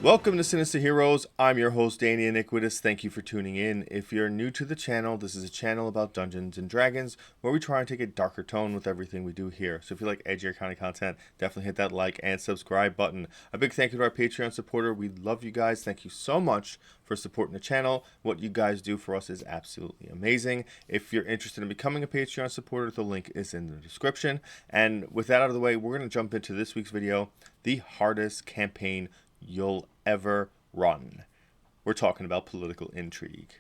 Welcome to Sinister Heroes. I'm your host, Danny Iniquitous. Thank you for tuning in. If you're new to the channel, this is a channel about Dungeons and Dragons, where we try and take a darker tone with everything we do here. So if you like edgier kind of content, definitely hit that like and subscribe button. A big thank you to our Patreon supporter. We love you guys. Thank you so much for supporting the channel. What you guys do for us is absolutely amazing. If you're interested in becoming a Patreon supporter, the link is in the description. And with that out of the way, we're going to jump into this week's video, the hardest campaign you'll ever run. We're talking about political intrigue.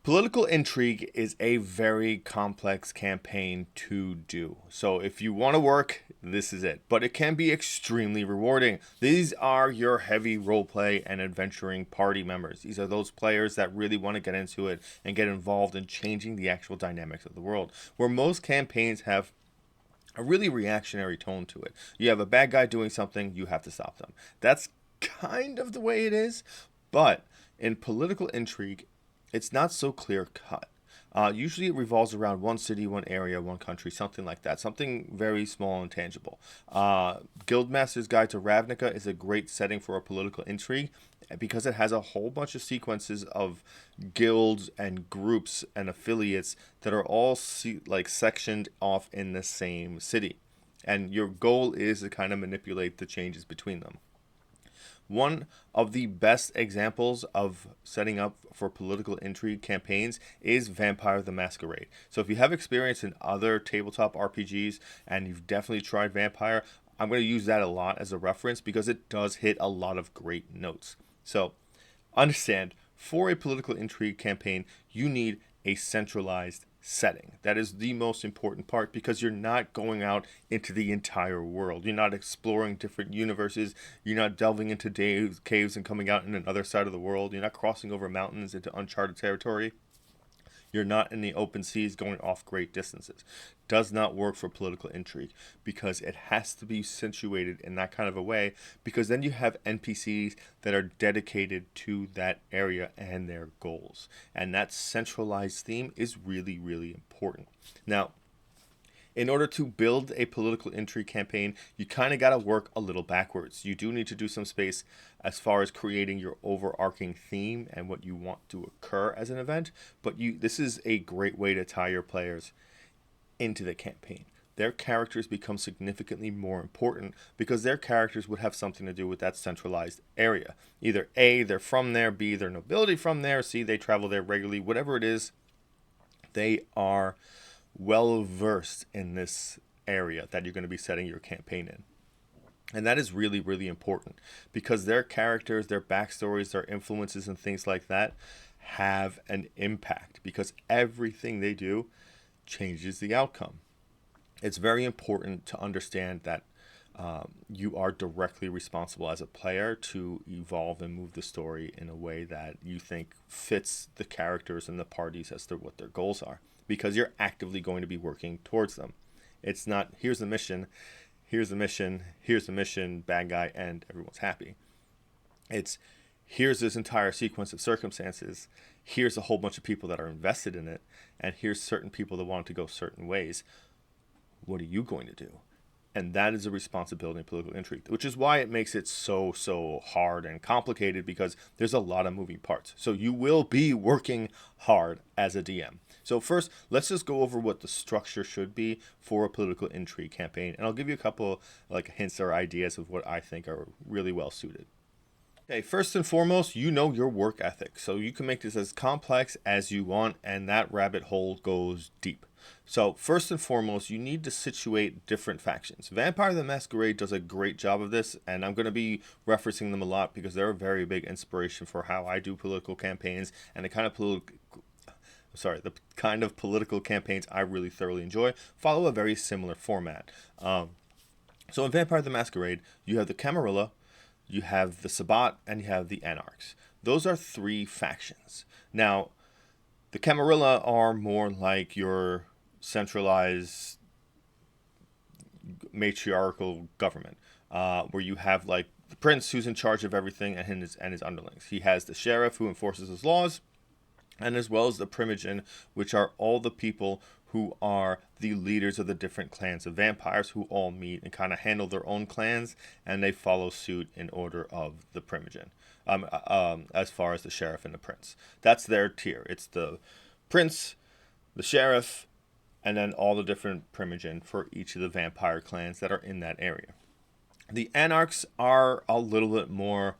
Political intrigue is a very complex campaign to do. So if you want to work, this is it. But it can be extremely rewarding. These are your heavy roleplay and adventuring party members. These are those players that really want to get into it and get involved in changing the actual dynamics of the world. Where most campaigns have a really reactionary tone to it. You have a bad guy doing something, you have to stop them. That's kind of the way it is, but in political intrigue, it's not so clear cut. Usually it revolves around one city, one area, one country, something like that. Something very small and tangible. Guildmaster's Guide to Ravnica is a great setting for a political intrigue because it has a whole bunch of sequences of guilds and groups and affiliates that are all sectioned off in the same city. And your goal is to kind of manipulate the changes between them. One of the best examples of setting up for political intrigue campaigns is Vampire the Masquerade. So if you have experience in other tabletop RPGs and you've definitely tried Vampire, I'm going to use that a lot as a reference because it does hit a lot of great notes. So understand, for a political intrigue campaign, you need a centralized setting. That is the most important part because you're not going out into the entire world. You're not exploring different universes. You're not delving into caves and coming out in another side of the world. You're not crossing over mountains into uncharted territory. You're not in the open seas going off great distances. Does not work for political intrigue because it has to be situated in that kind of a way, because then you have NPCs that are dedicated to that area and their goals. And that centralized theme is really, really important. Now, in order to build a political intrigue campaign, you kind of got to work a little backwards. You do need to do some space as far as creating your overarching theme and what you want to occur as an event, but this is a great way to tie your players into the campaign. Their characters become significantly more important because their characters would have something to do with that centralized area. Either A, they're from there, B, they're nobility from there, C, they travel there regularly, whatever it is, they are well versed in this area that you're going to be setting your campaign in. And that is really, really important because their characters, their backstories, their influences and things like that have an impact because everything they do changes the outcome. It's very important to understand that you are directly responsible as a player to evolve and move the story in a way that you think fits the characters and the parties as to what their goals are, because you're actively going to be working towards them. It's not, here's the mission, here's the mission, here's the mission, bad guy, and everyone's happy. It's, here's this entire sequence of circumstances, here's a whole bunch of people that are invested in it, and here's certain people that want to go certain ways. What are you going to do? And that is a responsibility in political intrigue, which is why it makes it so hard and complicated, because there's a lot of moving parts. So you will be working hard as a DM. So first, let's just go over what the structure should be for a political intrigue campaign. And I'll give you a couple hints or ideas of what I think are really well suited. Okay, first and foremost, you know your work ethic. So you can make this as complex as you want, and that rabbit hole goes deep. So first and foremost, you need to situate different factions. Vampire the Masquerade does a great job of this, and I'm going to be referencing them a lot because they're a very big inspiration for how I do political campaigns and the kind of political campaigns I really thoroughly enjoy follow a very similar format. So in Vampire the Masquerade, you have the Camarilla, you have the Sabbat, and you have the Anarchs. Those are three factions. Now, the Camarilla are more like your centralized matriarchal government, where you have like the prince who's in charge of everything and his underlings. He has the sheriff who enforces his laws, and as well as the primogen, which are all the people who are the leaders of the different clans of vampires, who all meet and kind of handle their own clans, and they follow suit in order of the primogen, as far as the sheriff and the prince. That's their tier. It's the prince, the sheriff, and then all the different primogen for each of the vampire clans that are in that area. The anarchs are a little bit more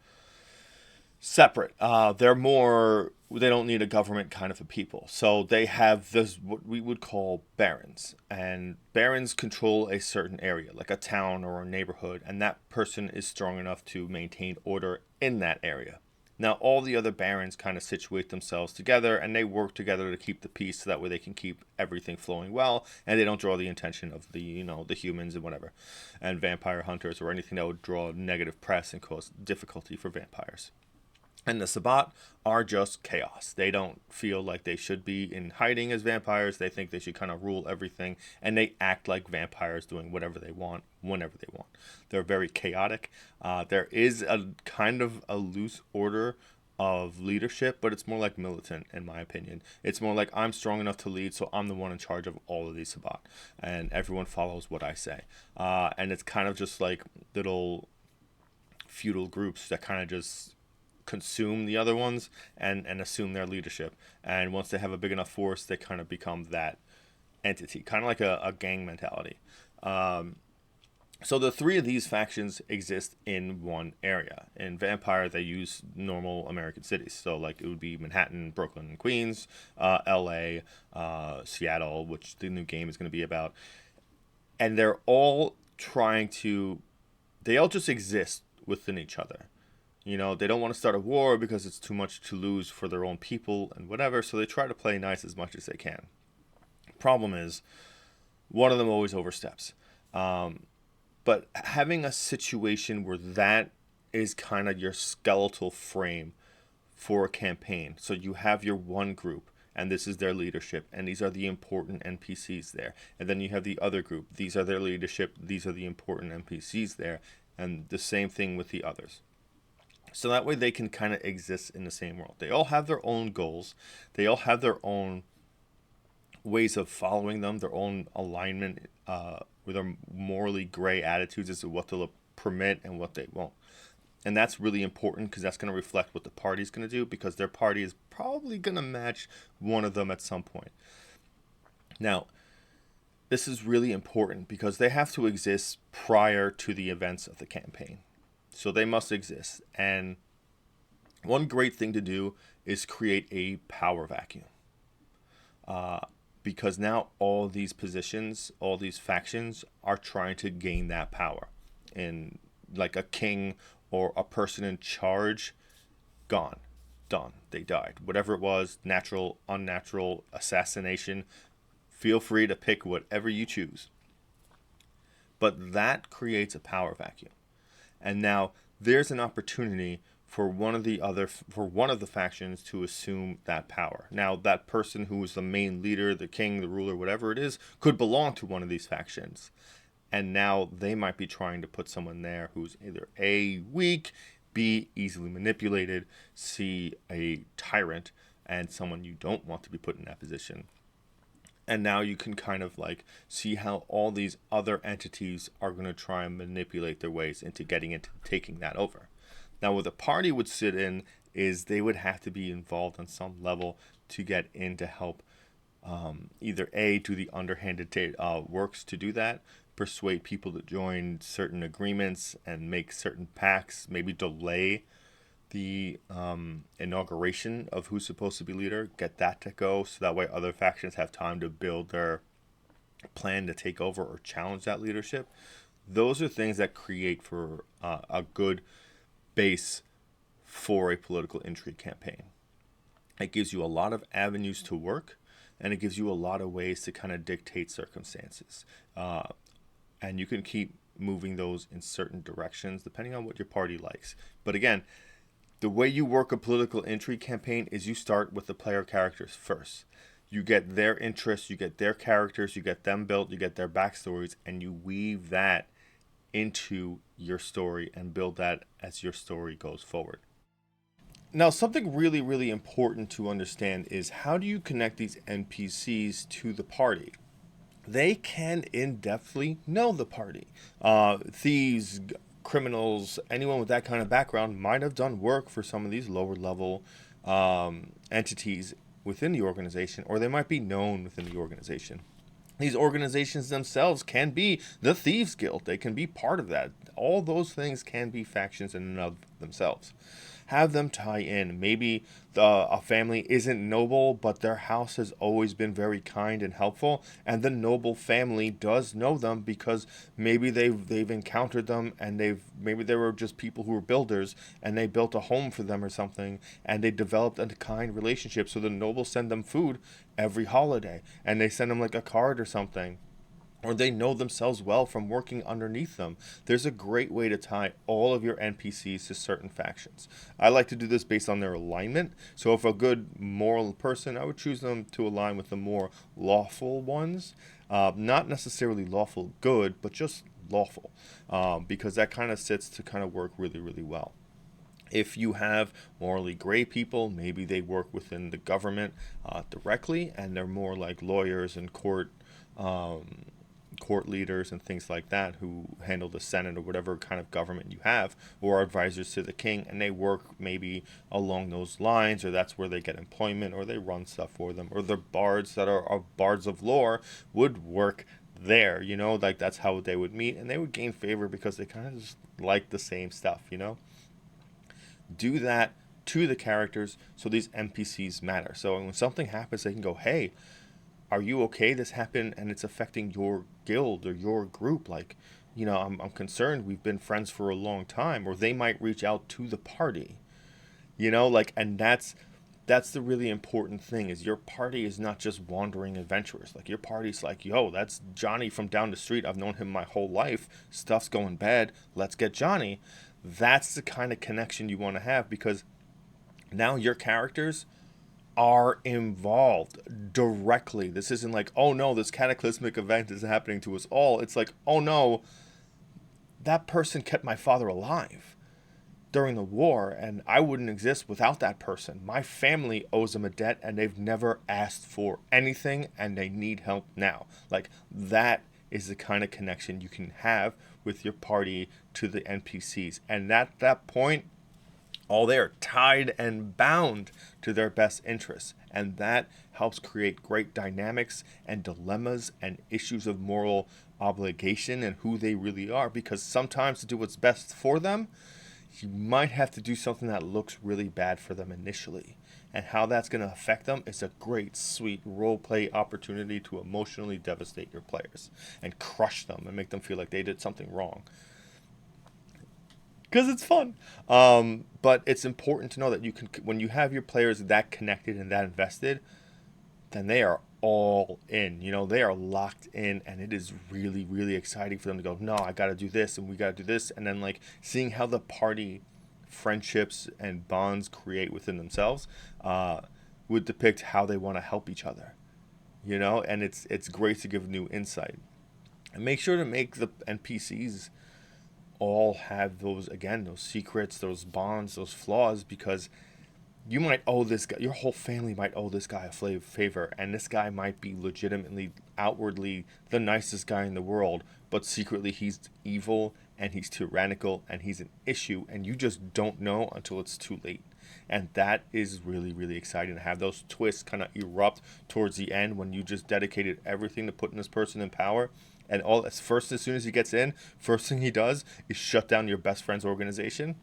separate. They don't need a government kind of a people. So they have this, what we would call barons. And barons control a certain area, like a town or a neighborhood. And that person is strong enough to maintain order in that area. Now, all the other barons kind of situate themselves together, and they work together to keep the peace, so that way they can keep everything flowing well, and they don't draw the attention of the humans and whatever, and vampire hunters or anything that would draw negative press and cause difficulty for vampires. And the Sabbat are just chaos. They don't feel like they should be in hiding as vampires. They think they should kind of rule everything, and they act like vampires, doing whatever they want, whenever they want. They're very chaotic. There is a kind of a loose order of leadership, but it's more like militant, in my opinion. It's more like, I'm strong enough to lead, so I'm the one in charge of all of these Sabbat, and everyone follows what I say. And it's kind of just like little feudal groups that kind of just consume the other ones and assume their leadership. And once they have a big enough force, they kind of become that entity, kind of like a gang mentality. So the three of these factions exist in one area. In Vampire, they use normal American cities. So like it would be Manhattan, Brooklyn, Queens, LA, Seattle, which the new game is going to be about. And they're all they all just exist within each other. They don't want to start a war because it's too much to lose for their own people and whatever, so they try to play nice as much as they can. Problem is, one of them always oversteps. But having a situation where that is kind of your skeletal frame for a campaign, so you have your one group, and this is their leadership, and these are the important NPCs there. And then you have the other group, these are their leadership, these are the important NPCs there, and the same thing with the others. So that way they can kind of exist in the same world. They all have their own goals. They all have their own ways of following them, their own alignment with their morally gray attitudes as to what they'll permit and what they won't. And that's really important because that's going to reflect what the party's going to do, because their party is probably going to match one of them at some point. Now, this is really important because they have to exist prior to the events of the campaign. So they must exist. And one great thing to do is create a power vacuum. Because now all these positions, all these factions are trying to gain that power. And like a king or a person in charge, gone, done, they died. Whatever it was, natural, unnatural, assassination, feel free to pick whatever you choose. But that creates a power vacuum. And now there's an opportunity for one of the factions to assume that power. Now that person who is the main leader, the king, the ruler, whatever it is, could belong to one of these factions. And now they might be trying to put someone there who's either A, weak, B, easily manipulated, C, a tyrant, and someone you don't want to be put in that position. And now you can kind of like see how all these other entities are going to try and manipulate their ways into taking that over. Now, what the party would sit in is they would have to be involved on some level to get in to help either A, do the underhanded works to do that, persuade people to join certain agreements and make certain pacts, maybe delay the inauguration of who's supposed to be leader, get that to go, so that way other factions have time to build their plan to take over or challenge that leadership. Those are things that create for a good base for a political intrigue campaign. It gives you a lot of avenues to work, and it gives you a lot of ways to kind of dictate circumstances. And you can keep moving those in certain directions depending on what your party likes. But again, the way you work a political intrigue campaign is you start with the player characters first. You get their interests, you get their characters, you get them built, you get their backstories, and you weave that into your story and build that as your story goes forward. Now, something really, really important to understand is how do you connect these NPCs to the party? They can in-depthly know the party. Thieves, criminals, anyone with that kind of background might have done work for some of these lower level entities within the organization, or they might be known within the organization. These organizations themselves can be the Thieves Guild. They can be part of that. All those things can be factions in and of themselves. Have them tie in. Maybe a family isn't noble, but their house has always been very kind and helpful, and the noble family does know them because maybe they've encountered them, and maybe they were just people who were builders and they built a home for them or something, and they developed a kind relationship. So the nobles send them food every holiday, and they send them like a card or something, or they know themselves well from working underneath them. There's a great way to tie all of your NPCs to certain factions. I like to do this based on their alignment. So if a good moral person, I would choose them to align with the more lawful ones. Not necessarily lawful good, but just lawful, because that kind of sits to kind of work really, really well. If you have morally gray people, maybe they work within the government directly, and they're more like lawyers and court leaders and things like that who handle the Senate or whatever kind of government you have, or advisors to the king, and they work maybe along those lines, or that's where they get employment, or they run stuff for them, or the bards that are bards of lore would work there, like that's how they would meet, and they would gain favor because they kind of just like the same stuff. Do that to the characters so these NPCs matter. So when something happens, they can go, hey, are you okay? This happened and it's affecting your guild or your group. Like, I'm concerned. We've been friends for a long time. Or they might reach out to the party, and that's the really important thing is your party is not just wandering adventurers. Like your party's like, yo, that's Johnny from down the street. I've known him my whole life. Stuff's going bad. Let's get Johnny. That's the kind of connection you want to have, because now your characters are involved directly. This isn't like, oh no, this cataclysmic event is happening to us all. It's like, oh no, that person kept my father alive during the war, and I wouldn't exist without that person. My family owes them a debt, and they've never asked for anything, and they need help now. Like, that is the kind of connection you can have with your party to the NPCs. And at that point, all they are tied and bound to their best interests. And that helps create great dynamics and dilemmas and issues of moral obligation and who they really are. Because sometimes to do what's best for them, you might have to do something that looks really bad for them initially. And how that's going to affect them is a great, sweet roleplay opportunity to emotionally devastate your players and crush them and make them feel like they did something wrong. Because it's fun. But it's important to know that when you have your players that connected and that invested, then they are all in. They are locked in, and it is really, really exciting for them to go, no, I got to do this, and we got to do this. And then, like, seeing how the party friendships and bonds create within themselves would depict how they want to help each other. And it's great to give new insight. And make sure to make the NPCs all have those secrets, those bonds, those flaws, because you might owe this guy, your whole family might owe this guy a favor, and this guy might be legitimately, outwardly the nicest guy in the world, but secretly he's evil and he's tyrannical and he's an issue, and you just don't know until it's too late. And that is really, really exciting to have those twists kind of erupt towards the end when you just dedicated everything to putting this person in power. And as soon as he gets in, first thing he does is shut down your best friend's organization.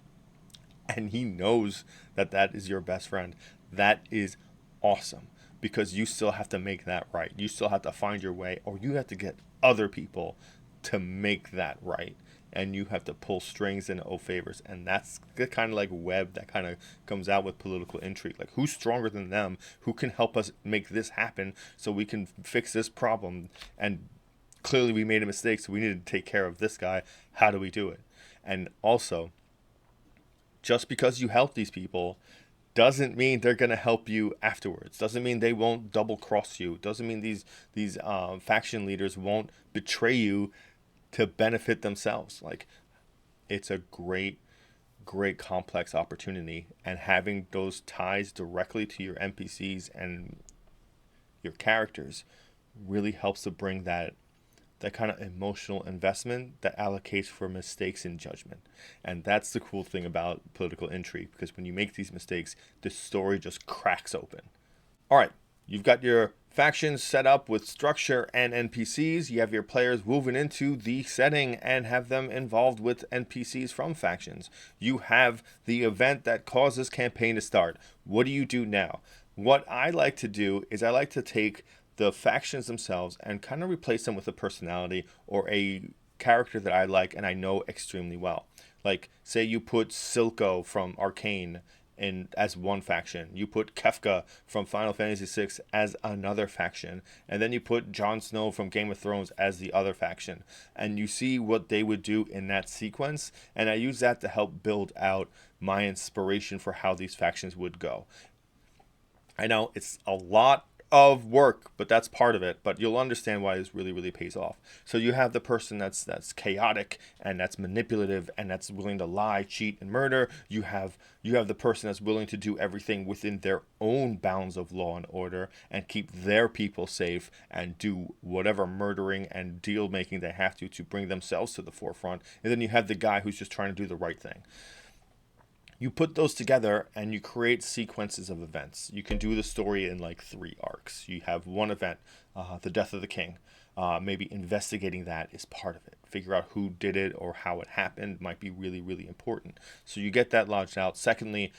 And he knows that is your best friend. That is awesome, because you still have to make that right. You still have to find your way, or you have to get other people to make that right. And you have to pull strings and owe favors. And that's the kind of like web that kind of comes out with political intrigue. Like, who's stronger than them? Who can help us make this happen so we can fix this problem? And clearly we made a mistake, so we need to take care of this guy. How do we do it? And also, just because you help these people doesn't mean they're going to help you afterwards. Doesn't mean they won't double cross you. Doesn't mean these faction leaders won't betray you to benefit themselves. Like, it's a great great complex opportunity, and having those ties directly to your NPCs and your characters really helps to bring that kind of emotional investment that allocates for mistakes in judgment. And that's the cool thing about political intrigue, because when you make these mistakes, the story just cracks open. All right, you've got your factions set up with structure and NPCs. You have your players moving into the setting and have them involved with NPCs from factions. You have the event that causes campaign to start. What do you do now? What I like to do is I like to take the factions themselves and kind of replace them with a personality or a character that I like and I know extremely well. Like, say you put Silco from Arcane in as one faction. You put Kefka from Final Fantasy VI as another faction. And then you put Jon Snow from Game of Thrones as the other faction. And you see what they would do in that sequence. And I use that to help build out my inspiration for how these factions would go. I know it's a lot of work, but that's part of it. But you'll understand why this really, really pays off. So you have the person that's chaotic and that's manipulative and that's willing to lie, cheat, and murder. You have the person that's willing to do everything within their own bounds of law and order and keep their people safe and do whatever murdering and deal making they have to bring themselves to the forefront. And then you have the guy who's just trying to do the right thing. You put those together and you create sequences of events. You can do the story in like 3 arcs. You have one event, the death of the king. Maybe investigating that is part of it. Figure out who did it or how it happened might be really, really important. So you get that lodged out. Secondly,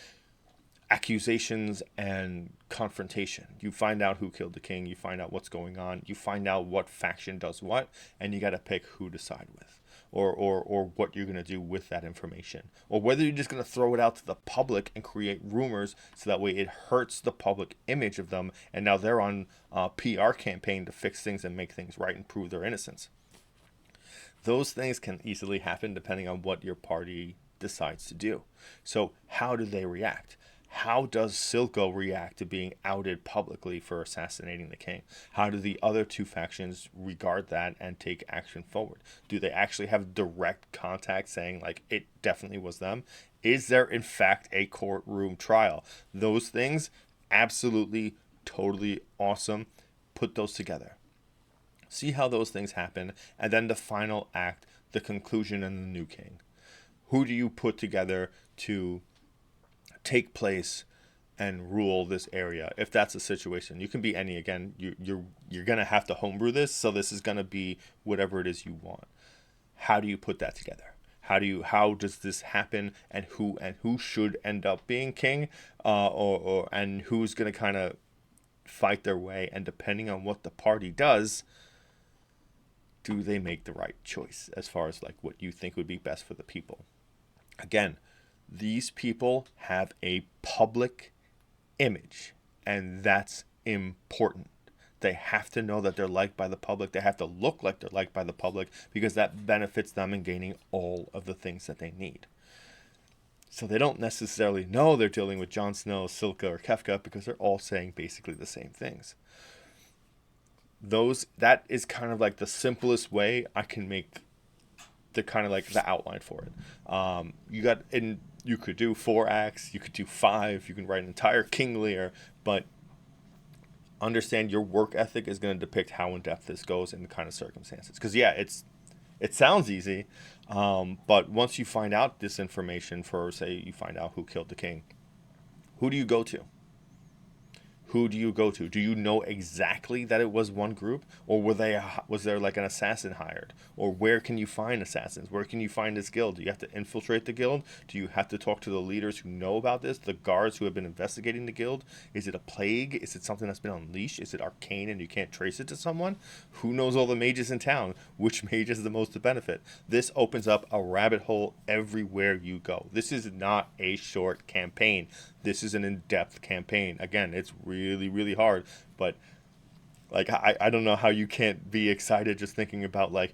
accusations and confrontation. You find out who killed the king. You find out what's going on. You find out what faction does what. And you got to pick who to side with. Or what you're going to do with that information. Or whether you're just going to throw it out to the public and create rumors so that way it hurts the public image of them. And now they're on a PR campaign to fix things and make things right and prove their innocence. Those things can easily happen depending on what your party decides to do. So how do they react? How does Silco react to being outed publicly for assassinating the king? How do the other 2 factions regard that and take action forward? Do they actually have direct contact saying, like, it definitely was them? Is there, in fact, a courtroom trial? Those things, absolutely, totally awesome. Put those together. See how those things happen. And then the final act, the conclusion and the new king. Who do you put together to take place and rule this area? If that's a situation, you can be any. Again, you're gonna have to homebrew this, so this is gonna be whatever it is you want. How do you put that together? How does this happen, and who should end up being king, and who's gonna kind of fight their way? And depending on what the party does, do they make the right choice as far as like what you think would be best for the people? Again, these people have a public image, and that's important. They have to know that they're liked by the public. They have to look like they're liked by the public, because that benefits them in gaining all of the things that they need. So they don't necessarily know they're dealing with Jon Snow, Silco, or Kefka, because they're all saying basically the same things. That is kind of like the simplest way I can make the kind of like the outline for it. You could do 4 acts, you could do 5, you can write an entire King Lear, but understand your work ethic is going to depict how in depth this goes in the kind of circumstances. Because it sounds easy, but once you find out this information, for say you find out who killed the king, who do you go to? Who do you go to? Do you know exactly that it was one group, or was there like an assassin hired? Or where can you find assassins? Where can you find this guild? Do you have to infiltrate the guild? Do you have to talk to the leaders who know about this, the guards who have been investigating the guild? Is it a plague? Is it something that's been unleashed? Is it arcane and you can't trace it to someone? Who knows all the mages in town? Which mage is the most to benefit? This opens up a rabbit hole everywhere you go. This is not a short campaign. This is an in-depth campaign. Again, it's really, really hard, but like I don't know how you can't be excited just thinking about like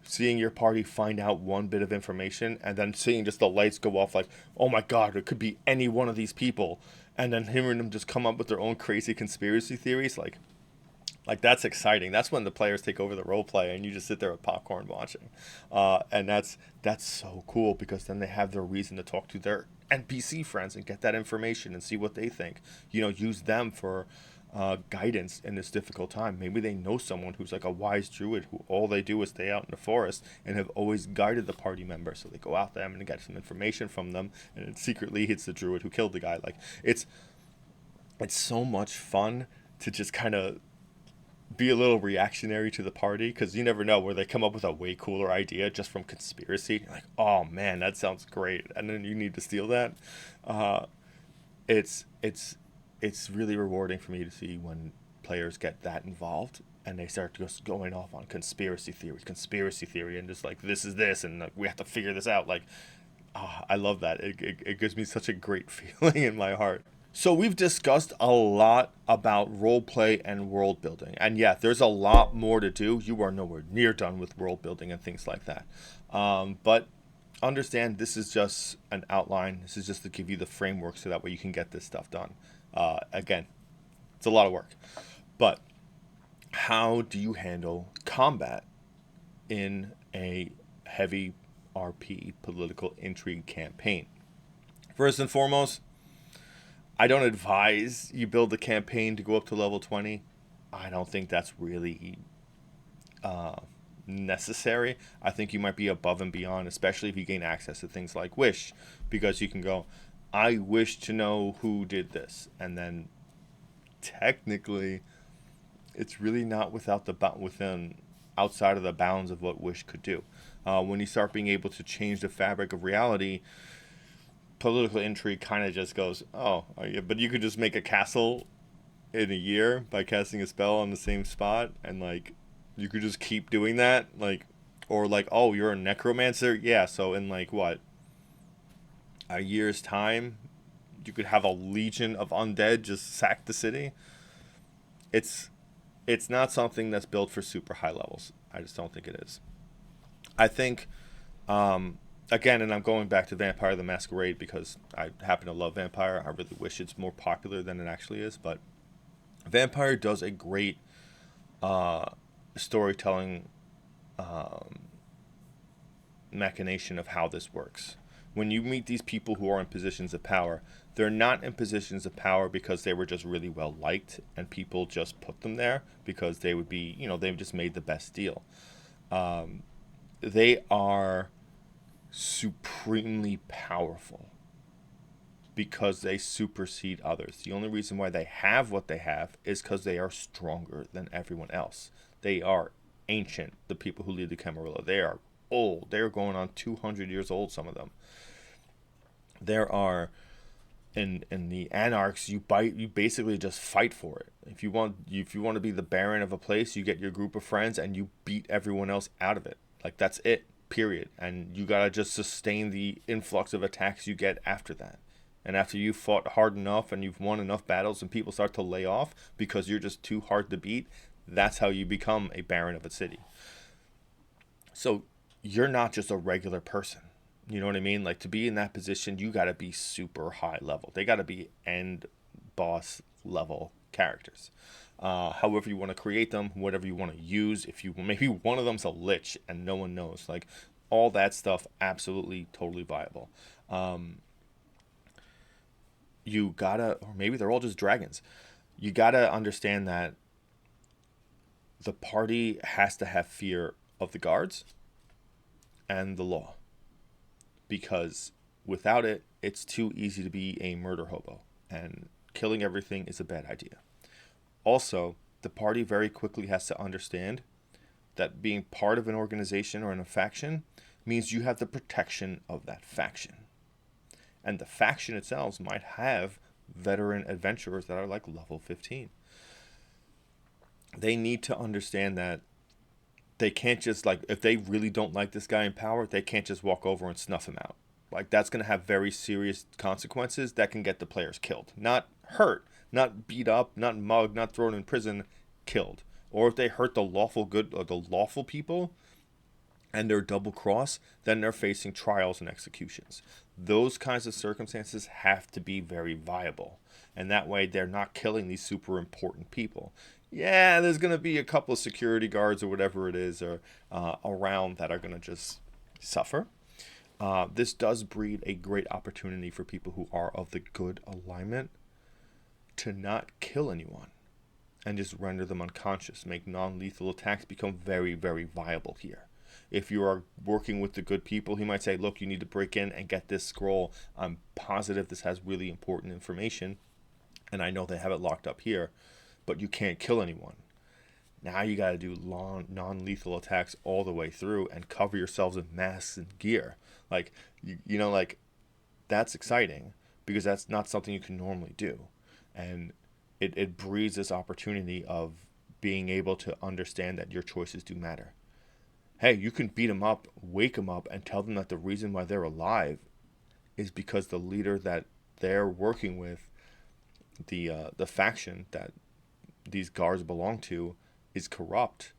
seeing your party find out one bit of information and then seeing just the lights go off like, oh my god, it could be any one of these people, and then hearing them just come up with their own crazy conspiracy theories. Like Like, that's exciting. That's when the players take over the role play and you just sit there with popcorn watching. And that's so cool, because then they have their reason to talk to their NPC friends and get that information and see what they think. You know, use them for guidance in this difficult time. Maybe they know someone who's like a wise druid who all they do is stay out in the forest and have always guided the party member. So they go out there and get some information from them, and it secretly hits the druid who killed the guy. Like, it's so much fun to just kind of be a little reactionary to the party, because you never know where they come up with a way cooler idea just from conspiracy. You're like, oh man, that sounds great, and then you need to steal that. It's really rewarding for me to see when players get that involved and they start just going off on conspiracy theory, and just like, this is this, and like, we have to figure this out. Like, I love that. It gives me such a great feeling in my heart. So we've discussed a lot about roleplay and world building. And yeah, there's a lot more to do. You are nowhere near done with world building and things like that. But understand, this is just an outline. This is just to give you the framework so that way you can get this stuff done. Again, it's a lot of work. But how do you handle combat in a heavy RP political intrigue campaign? First and foremost, I don't advise you build a campaign to go up to level 20. I don't think that's really necessary. I think you might be above and beyond, especially if you gain access to things like Wish, because you can go, I wish to know who did this, and then technically it's really not within outside of the bounds of what Wish could do. When you start being able to change the fabric of reality, political intrigue kind of just goes, oh yeah, but you could just make a castle in a year by casting a spell on the same spot, and like, you could just keep doing that. Like, or like, oh, you're a necromancer, yeah, so in like what, a year's time you could have a legion of undead just sack the city. It's not something that's built for super high levels. I just don't think it is. I think again, and I'm going back to Vampire the Masquerade because I happen to love Vampire. I really wish it's more popular than it actually is, but Vampire does a great storytelling machination of how this works. When you meet these people who are in positions of power, they're not in positions of power because they were just really well liked and people just put them there because they would be, they've just made the best deal. They are supremely powerful because they supersede others. The only reason why they have what they have is because they are stronger than everyone else. They are ancient, the people who lead the Camarilla. They are old. They're going on 200 years old, some of them. There are, in the Anarchs, you basically just fight for it. If you want to be the Baron of a place, you get your group of friends and you beat everyone else out of it. Like, that's it. Period. And you gotta just sustain the influx of attacks you get after that. And after you've fought hard enough and you've won enough battles and people start to lay off because you're just too hard to beat, that's how you become a baron of a city. So you're not just a regular person. You know what I mean? Like, to be in that position, you gotta be super high level. They gotta be end boss level characters. However you want to create them, whatever you want to use. If you, maybe one of them's a lich and no one knows, like, all that stuff, absolutely totally viable. You gotta, or maybe they're all just dragons. You gotta understand that the party has to have fear of the guards and the law, because without it, it's too easy to be a murder hobo, and killing everything is a bad idea. Also, the party very quickly has to understand that being part of an organization or in a faction means you have the protection of that faction. And the faction itself might have veteran adventurers that are like level 15. They need to understand that they can't just, like, if they really don't like this guy in power, they can't just walk over and snuff him out. Like, that's going to have very serious consequences that can get the players killed. Not hurt, not beat up, not mugged, not thrown in prison, killed. Or if they hurt the lawful good or the lawful people and they're double cross, then they're facing trials and executions. Those kinds of circumstances have to be very viable. And that way they're not killing these super important people. yeah, there's going to be a couple of security guards or whatever it is or around that are going to just suffer. This does breed a great opportunity for people who are of the good alignment to not kill anyone and just render them unconscious, make non-lethal attacks become very, very viable here. If you are working with the good people, he might say, look, you need to break in and get this scroll. I'm positive this has really important information, and I know they have it locked up here, but you can't kill anyone. Now you got to do long, non-lethal attacks all the way through and cover yourselves in masks and gear. Like, like, that's exciting because that's not something you can normally do. And it breeds this opportunity of being able to understand that your choices do matter. Hey, you can beat them up, wake them up, and tell them that the reason why they're alive is because the leader that they're working with, the faction that these guards belong to, is corrupt,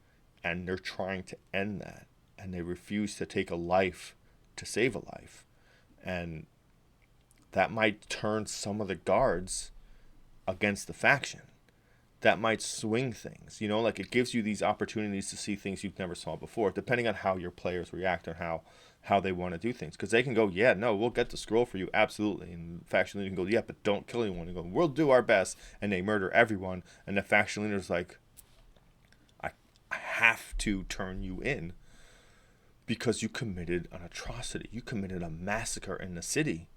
and they're trying to end that, and they refuse to take a life to save a life, and that might turn some of the guards against the faction. That might swing things, like it gives you these opportunities to see things you've never saw before, depending on how your players react or how they want to do things. Because they can go, yeah, no, we'll get the scroll for you, absolutely. And the faction leader can go, yeah, but don't kill anyone. And go, we'll do our best. And they murder everyone. And the faction leader's like, I have to turn you in because you committed an atrocity. You committed a massacre in the city.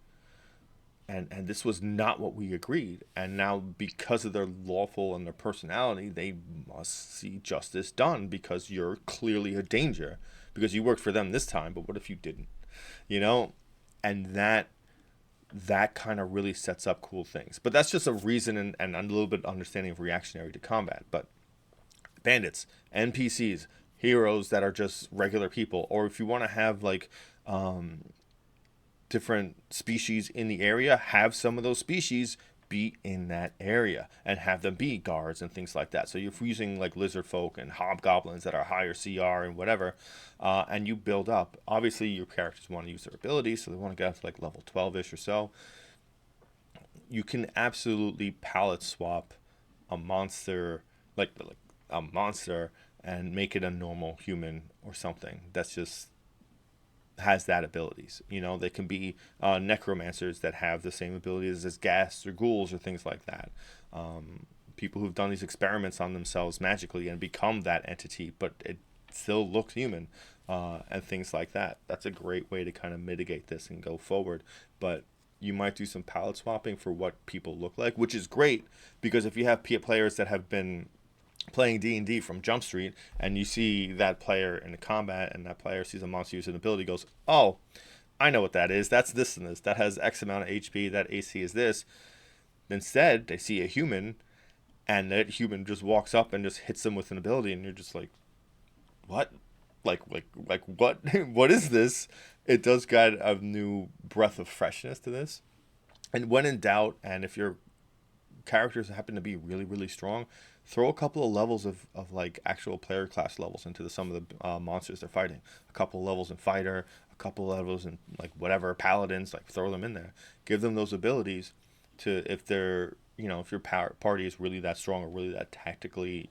And this was not what we agreed. And now, because of their lawful and their personality, they must see justice done because you're clearly a danger. Because you worked for them this time, but what if you didn't? And that kind of really sets up cool things. But that's just a reason and a little bit understanding of reactionary to combat. But bandits, NPCs, heroes that are just regular people, or if you want to have like different species in the area, have some of those species be in that area and have them be guards and things like that. So you're using like lizard folk and hobgoblins that are higher CR and whatever, and you build up. Obviously, your characters want to use their abilities, so they want to get up to like level 12-ish or so. You can absolutely palette swap a monster, like a monster, and make it a normal human or something. That's just has that abilities. They can be necromancers that have the same abilities as ghasts or ghouls or things like that. People who've done these experiments on themselves magically and become that entity, but it still looks human, and things like that. That's a great way to kind of mitigate this and go forward. But you might do some palette swapping for what people look like, which is great because if you have players that have been playing D&D from Jump Street and you see that player in the combat and that player sees a monster use an ability, goes, oh, I know what that is, that's this and this, that has X amount of HP, that AC is this. Instead they see a human and that human just walks up and just hits them with an ability and you're just like, what, like what what is this? It does add a new breath of freshness to this. And when in doubt, and if your characters happen to be really, really strong, throw a couple of levels of like actual player class levels into some of the monsters they're fighting. A couple of levels in fighter, a couple of levels in like whatever paladins, like throw them in there. Give them those abilities to, if they're, if your party is really that strong or really that tactically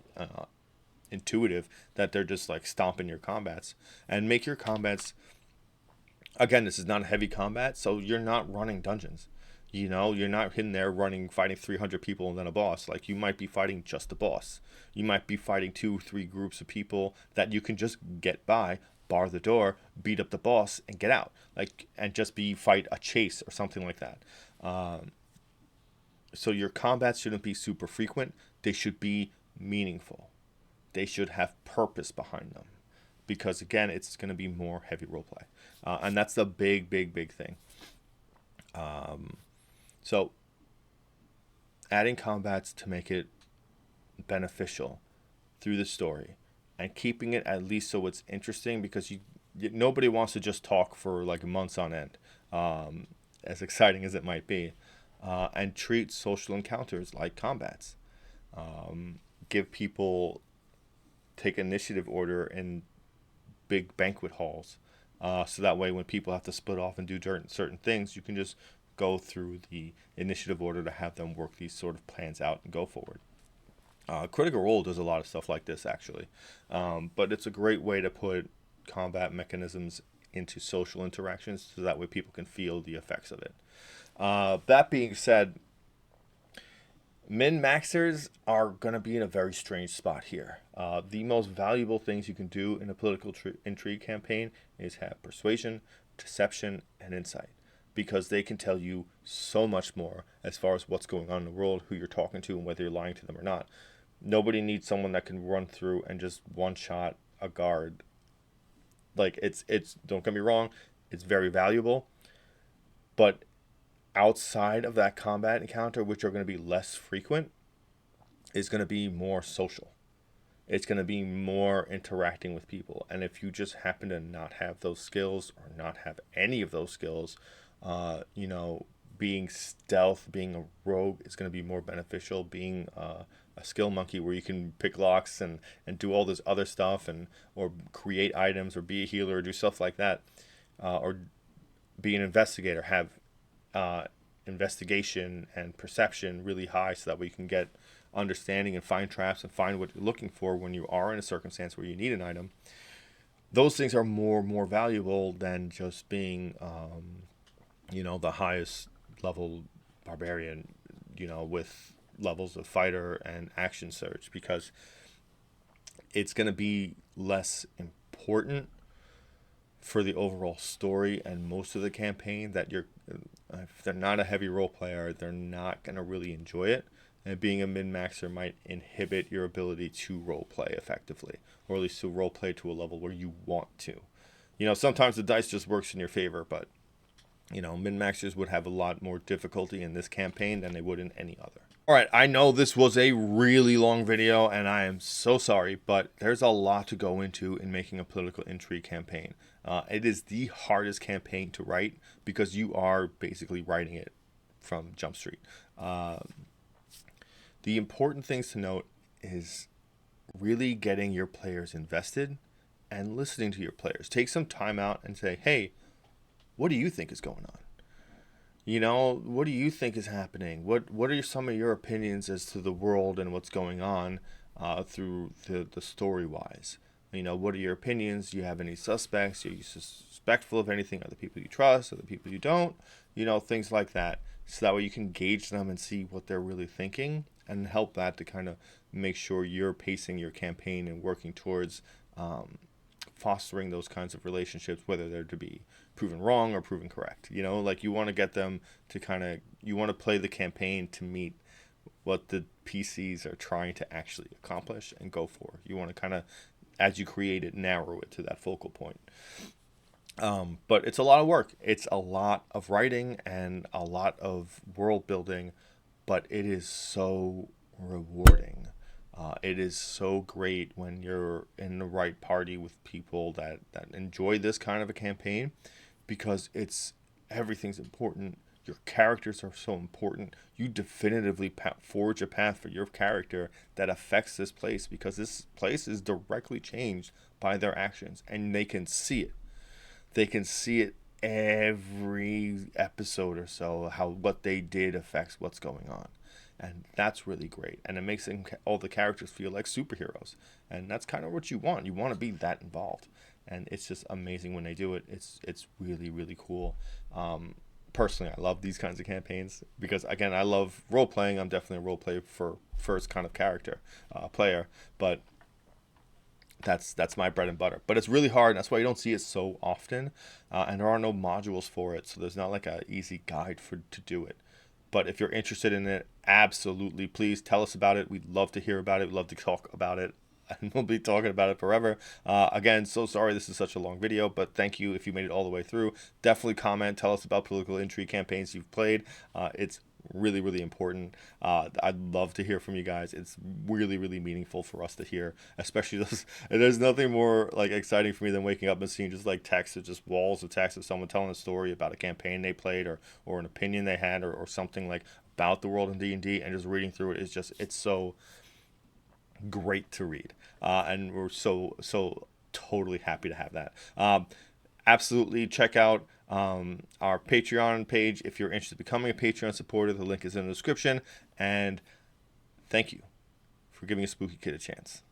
intuitive, that they're just like stomping your combats. And make your combats, again, this is not a heavy combat, so you're not running dungeons. You're not in there fighting 300 people and then a boss. Like, you might be fighting just the boss. You might be fighting 2-3 groups of people that you can just get by, bar the door, beat up the boss, and get out. Like, and just fight a chase or something like that. So your combats shouldn't be super frequent. They should be meaningful. They should have purpose behind them. Because, again, it's going to be more heavy roleplay. And that's the big, big, big thing. So, adding combats to make it beneficial through the story, and keeping it at least so it's interesting, because nobody wants to just talk for like months on end, as exciting as it might be, and treat social encounters like combats. Give people, take initiative order in big banquet halls, so that way when people have to split off and do certain things, you can just go through the initiative order to have them work these sort of plans out and go forward. Critical Role does a lot of stuff like this, actually. But it's a great way to put combat mechanisms into social interactions so that way people can feel the effects of it. That being said, min-maxers are going to be in a very strange spot here. The most valuable things you can do in a political intrigue campaign is have persuasion, deception, and insight, because they can tell you so much more as far as what's going on in the world, who you're talking to, and whether you're lying to them or not. Nobody needs someone that can run through and just one-shot a guard. Like, it's don't get me wrong, it's very valuable, but outside of that combat encounter, which are going to be less frequent, is going to be more social. It's going to be more interacting with people. And if you just happen to not have those skills or not have any of those skills, you know, being stealth, being a rogue is going to be more beneficial. Being a skill monkey where you can pick locks and do all this other stuff, and or create items or be a healer or do stuff like that, or be an investigator, have investigation and perception really high so that we can get understanding and find traps and find what you're looking for when you are in a circumstance where you need an item. Those things are more valuable than just being you know, the highest level barbarian, you know, with levels of fighter and action surge, because it's going to be less important for the overall story and most of the campaign. That you're, if they're not a heavy role player, they're not going to really enjoy it, and being a min-maxer might inhibit your ability to role play effectively, or at least to role play to a level where you want to. You know, sometimes the dice just works in your favor, but you know, min-maxers would have a lot more difficulty in this campaign than they would in any other. Alright, I know this was a really long video, and I am so sorry, but there's a lot to go into in making a political intrigue campaign. It is the hardest campaign to write, because you are basically writing it from Jump Street. The important things to note is really getting your players invested and listening to your players. Take some time out and say, hey, what do you think is going on? You know, what do you think is happening? What are some of your opinions as to the world and what's going on through the story-wise? You know, what are your opinions? Do you have any suspects? Are you suspectful of anything? Are the people you trust? Are the people you don't? You know, things like that. So that way you can gauge them and see what they're really thinking, and help that to kind of make sure you're pacing your campaign and working towards fostering those kinds of relationships, whether they're to be proven wrong or proven correct. You know, like, you want to get them to kind of, you want to play the campaign to meet what the PCs are trying to actually accomplish and go for. You want to kind of, as you create it, narrow it to that focal point. But it's a lot of work. It's a lot of writing and a lot of world building, but it is so rewarding. It is so great when you're in the right party with people that enjoy this kind of a campaign, because everything's important. Your characters are so important. You definitively forge a path for your character that affects this place, because this place is directly changed by their actions, and they can see it. They can see it every episode or so, how what they did affects what's going on. And that's really great. And it makes all the characters feel like superheroes. And that's kind of what you want. You want to be that involved. And it's just amazing when they do it. It's really, really cool. Personally, I love these kinds of campaigns because, again, I love role-playing. I'm definitely a role-play for first kind of character player. But that's my bread and butter. But it's really hard. And that's why you don't see it so often. And there are no modules for it. So there's not like an easy guide to do it. But if you're interested in it, absolutely, please tell us about it. We'd love to hear about it. We'd love to talk about it. And we'll be talking about it forever. Again, so sorry this is such a long video, but thank you if you made it all the way through. Definitely comment. Tell us about political intrigue campaigns you've played. It's really, really important. I'd love to hear from you guys. It's really, really meaningful for us to hear, especially those. And there's nothing more like exciting for me than waking up and seeing just like text, or just walls of text of someone telling a story about a campaign they played, or an opinion they had, or something like about the world in D&D, and just reading through it is just, it's so great to read. And we're so totally happy to have that. Absolutely check out our Patreon page if you're interested in becoming a Patreon supporter. The link is in the description. And thank you for for giving a spooky kid a chance.